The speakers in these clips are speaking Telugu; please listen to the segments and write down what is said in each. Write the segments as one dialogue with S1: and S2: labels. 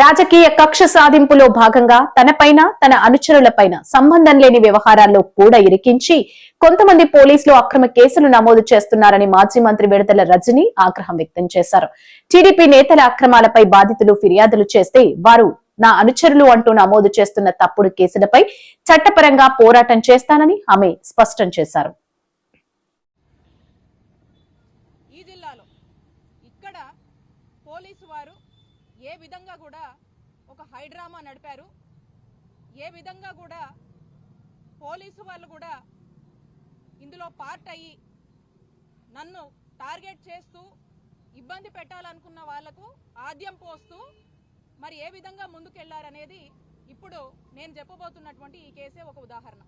S1: రాజకీయ కక్ష సాధింపులో భాగంగా తనపైన తన అనుచరులపైన సంబంధం లేని వ్యవహారాల్లో కూడా ఇరికించి కొంతమంది పోలీసులు అక్రమ కేసులు నమోదు చేస్తున్నారని మాజీ మంత్రి విడదల రజని ఆగ్రహం వ్యక్తం చేశారు. టీడీపీ నేతల అక్రమాలపై బాధితులు ఫిర్యాదులు చేస్తే వారు నా అనుచరులు అంటూ నమోదు చేస్తున్న తప్పుడు కేసులపై చట్టపరంగా పోరాటం చేస్తానని ఆమె స్పష్టం చేశారు.
S2: పోలీసు వారు ఏ విధంగా కూడా ఒక హైడ్రామా నడిపారు, ఏ విధంగా కూడా పోలీసు వాళ్ళు కూడా ఇందులో పార్ట్ అయ్యి నన్ను టార్గెట్ చేస్తూ ఇబ్బంది పెట్టాలనుకున్న వాళ్లకు ఆద్యం పోస్తూ మరి ఏ విధంగా ముందుకెళ్లారనేది ఇప్పుడు నేను చెప్పబోతున్నటువంటి ఈ కేసే ఒక ఉదాహరణ.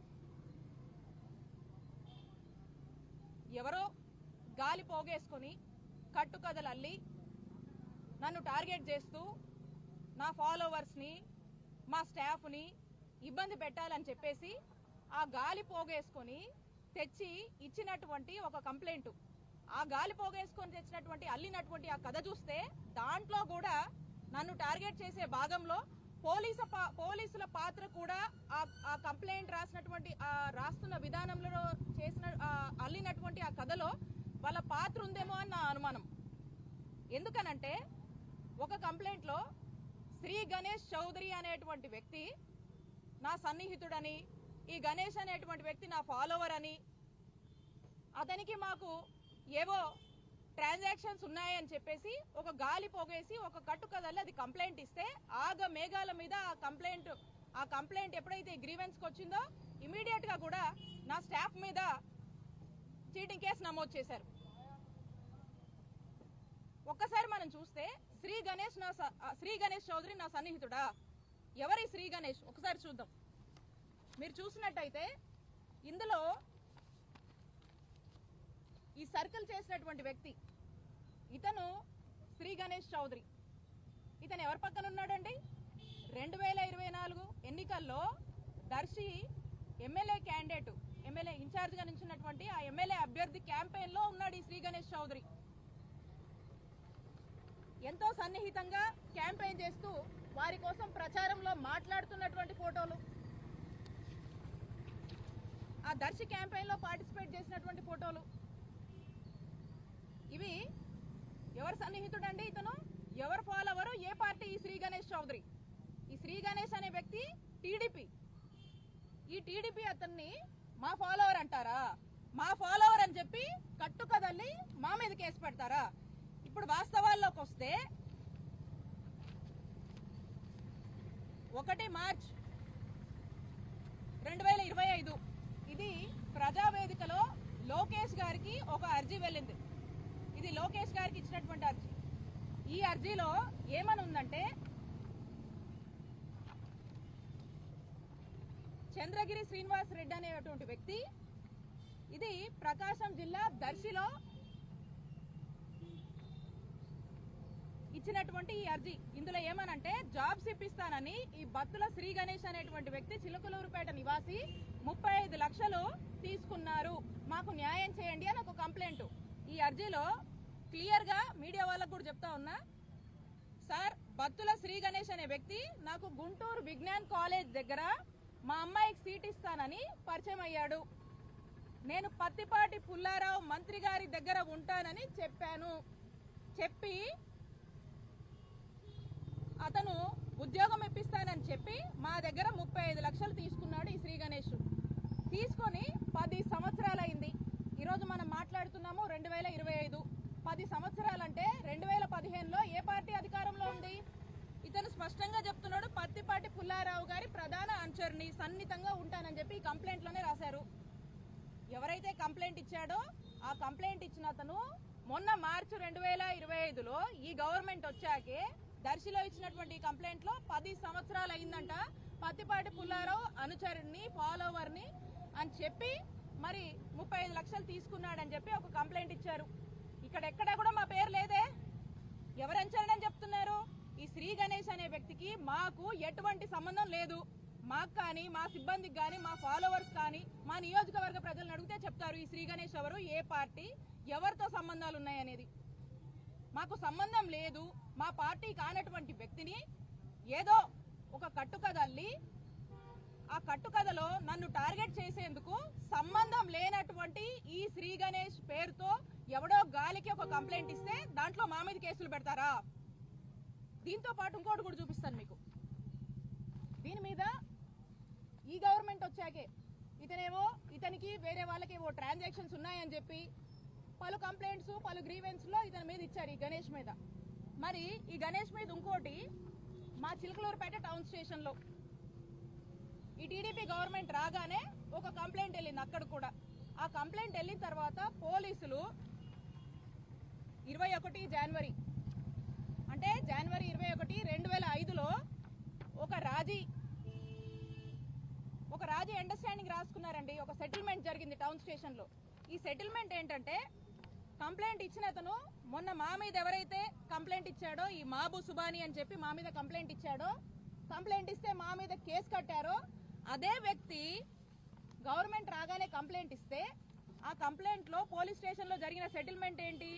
S2: ఎవరో గాలి పోగేసుకొని కట్టుకథలు అల్లి నన్ను టార్గెట్ చేస్తూ నా ఫాలోవర్స్ని మా స్టాఫ్ని ఇబ్బంది పెట్టాలని చెప్పేసి ఆ గాలి పోగేసుకొని తెచ్చి ఇచ్చినటువంటి ఒక కంప్లైంట్, ఆ గాలి పోగేసుకొని తెచ్చినటువంటి అల్లినటువంటి ఆ కథ చూస్తే దాంట్లో కూడా నన్ను టార్గెట్ చేసే భాగంలో పోలీసుల పాత్ర కూడా ఆ కంప్లైంట్ రాసినటువంటి రాస్తున్న విధానంలో చేసిన అల్లినటువంటి ఆ కథలో వాళ్ళ పాత్ర ఉందేమో అని నా అనుమానం. ఎందుకనంటే ఒక కంప్లైంట్లో శ్రీ గణేష్ చౌదరి అనేటువంటి వ్యక్తి నా సన్నిహితుడని, ఈ గణేష్ అనేటువంటి వ్యక్తి నా ఫాలోవర్ అని, అతనికి మాకు ఏవో ట్రాన్సాక్షన్స్ ఉన్నాయని చెప్పేసి ఒక గాలి పోగేసి ఒక కట్టుకదల్లి అది కంప్లైంట్ ఇస్తే ఆగ మేఘాల మీద ఆ కంప్లైంట్ ఎప్పుడైతే గ్రీవెన్స్కి వచ్చిందో ఇమీడియట్ గా కూడా నా స్టాఫ్ మీద చీటింగ్ కేసు నమోదు చేశారు. ఒక్కసారి మనం చూస్తే శ్రీ గణేష్ చౌదరి నా సన్నిహితుడా? ఎవరి శ్రీ గణేష్ ఒకసారి చూద్దాం. మీరు చూసినట్టయితే ఇందులో ఈ సర్కిల్ చేసినటువంటి వ్యక్తి ఇతను శ్రీ గణేష్ చౌదరి. ఇతను ఎవరి పక్కన ఉన్నాడండి? 2024 ఎన్నికల్లో దర్శి ఎమ్మెల్యే క్యాండిడేట్, ఎమ్మెల్యే ఇన్ఛార్జ్గా నిలిచినటువంటి ఆ ఎమ్మెల్యే అభ్యర్థి క్యాంపెయిన్లో ఉన్నాడు ఈ శ్రీ గణేష్ చౌదరి. ఎంతో సన్నిహితంగా క్యాంపెయిన్ చేస్తూ వారి కోసం ప్రచారంలో మాట్లాడుతున్నటువంటి ఫోటోలు, ఆ దర్శి క్యాంపెయిన్లో పార్టిసిపేట్ చేసినటువంటి ఫోటోలు, ఇవి ఎవరు సన్నిహితుడండి? ఇతను ఎవరు ఫాలోవరు? ఏ పార్టీ? ఈ శ్రీ గణేష్ చౌదరి. ఈ శ్రీ గణేష్ అనే వ్యక్తి టీడీపీ. ఈ టీడీపీ అతన్ని మా ఫాలోవర్ అంటారా? మా ఫాలోవర్ అని చెప్పి కట్టుకదల్లి మా మీద కేసు పెడతారా? ఇప్పుడు వాస్తవాల్లోకి వస్తే 1 మార్చ్ 2025 ఇది ప్రజావేదికలో లోకేష్ గారికి ఒక అర్జీ వెళ్ళింది. ఇది లోకేష్ గారికి ఇచ్చినటువంటి అర్జీ. ఈ అర్జీలో ఏమని ఉందంటే, చంద్రగిరి శ్రీనివాస్ రెడ్డి అనేటువంటి వ్యక్తి, ఇది ప్రకాశం జిల్లా దర్శిలో ఇచ్చినటువంటి ఈ అర్జీ. ఇందులో ఏమనంటే, జాబ్స్ ఇప్పిస్తానని ఈ బత్తుల శ్రీ గణేష్ అనేటువంటి వ్యక్తి చిలుకలూరుపేట నివాసి 35 లక్షలు తీసుకున్నారు, మాకు న్యాయం చేయండి అని ఒక కంప్లైంట్. ఈ అర్జీలో క్లియర్ గా మీడియా వాళ్ళకు కూడా చెప్తా ఉన్నా, సార్ బత్తుల శ్రీ గణేష్ అనే వ్యక్తి నాకు గుంటూరు విజ్ఞాన్ కాలేజ్ దగ్గర మా అమ్మాయికి సీట్ ఇస్తానని పరిచయం అయ్యాడు. నేను పత్తిపాటి పుల్లారావు మంత్రి గారి దగ్గర ఉంటానని చెప్పి అతను ఉద్యోగం ఇప్పిస్తానని చెప్పి మా దగ్గర 35 లక్షలు తీసుకున్నాడు ఈ శ్రీ గణేష్. తీసుకొని 10 సంవత్సరాలైంది. ఈరోజు మనం మాట్లాడుతున్నాము 2025. 10 సంవత్సరాలంటే 2015లో ఏ పార్టీ అధికారంలో ఉంది? ఇతను స్పష్టంగా చెప్తున్నాడు, పత్తిపాటి పుల్లారావు గారి ప్రధాన అనుచరుని, సన్నిహితంగా ఉంటానని చెప్పి ఈ కంప్లైంట్లోనే రాశారు. ఎవరైతే కంప్లైంట్ ఇచ్చాడో ఆ కంప్లైంట్ ఇచ్చిన అతను మొన్న మార్చి 2025లో ఈ గవర్నమెంట్ వచ్చాకే దర్శిలో ఇచ్చినటువంటి కంప్లైంట్ లో 10 సంవత్సరాలు అయిందంట. పత్తిపాటి పుల్లారావు అనుచరుని, ఫాలోవర్ని అని చెప్పి మరి 35 లక్షలు తీసుకున్నాడని చెప్పి ఒక కంప్లైంట్ ఇచ్చారు. ఇక్కడ ఎక్కడా కూడా మా పేరు లేదే. ఎవరు అనుచరుని చెప్తున్నారు? ఈ శ్రీ గణేష్ అనే వ్యక్తికి మాకు ఎటువంటి సంబంధం లేదు. మాకు కానీ, మా సిబ్బందికి కానీ, మా ఫాలోవర్స్ కానీ, మా నియోజకవర్గ ప్రజలను అడిగితే చెప్తారు ఈ శ్రీ గణేష్ ఎవరు, ఏ పార్టీ, ఎవరితో సంబంధాలు ఉన్నాయనేది. మాకు సంబంధం లేదు. మా పార్టీ కానటువంటి వ్యక్తిని ఏదో ఒక కట్టుకథ అల్లి ఆ కట్టుకథలో నన్ను టార్గెట్ చేసేందుకు సంబంధం లేనటువంటి ఈ శ్రీ గణేష్ పేరుతో ఎవడో గాలికి ఒక కంప్లైంట్ ఇస్తే దాంట్లో మా మీద కేసులు పెడతారా? దీంతో పాటు ఇంకోటి కూడా చూపిస్తాను మీకు. దీని మీద ఈ గవర్నమెంట్ వచ్చాకే ఇతనికి వేరే వాళ్ళకి ఏవో ట్రాన్సాక్షన్స్ ఉన్నాయని చెప్పి పలు కంప్లైంట్స్ పలు గ్రీవెన్స్ లో ఇతని మీద ఇచ్చారు, ఈ గణేష్ మీద. మరి ఈ గణేష్ మీద ఇంకోటి మా చిలకలూరుపేట టౌన్ స్టేషన్ లో ఈ టీడీపీ గవర్నమెంట్ రాగానే ఒక కంప్లైంట్ వెళ్ళింది అక్కడ కూడా. ఆ కంప్లైంట్ వెళ్ళిన తర్వాత పోలీసులు 21 జనవరి అంటే జనవరి 21, 2005లో ఒక రాజీ అండర్స్టాండింగ్ రాసుకున్నారండి. ఒక సెటిల్మెంట్ జరిగింది టౌన్ స్టేషన్ లో. ఈ సెటిల్మెంట్ ఏంటంటే కంప్లైంట్ ఇచ్చిన అతను మొన్న మా మీద ఎవరైతే కంప్లైంట్ ఇచ్చాడో ఈ మాబు సుబాని అని చెప్పి మా మీద కంప్లైంట్ ఇచ్చాడో, కంప్లైంట్ ఇస్తే మా మీద కేసు కట్టారో అదే వ్యక్తి గవర్నమెంట్ రాగానే కంప్లైంట్ ఇస్తే ఆ కంప్లైంట్ లో పోలీస్ స్టేషన్ లో జరిగిన సెటిల్మెంట్ ఏంటి?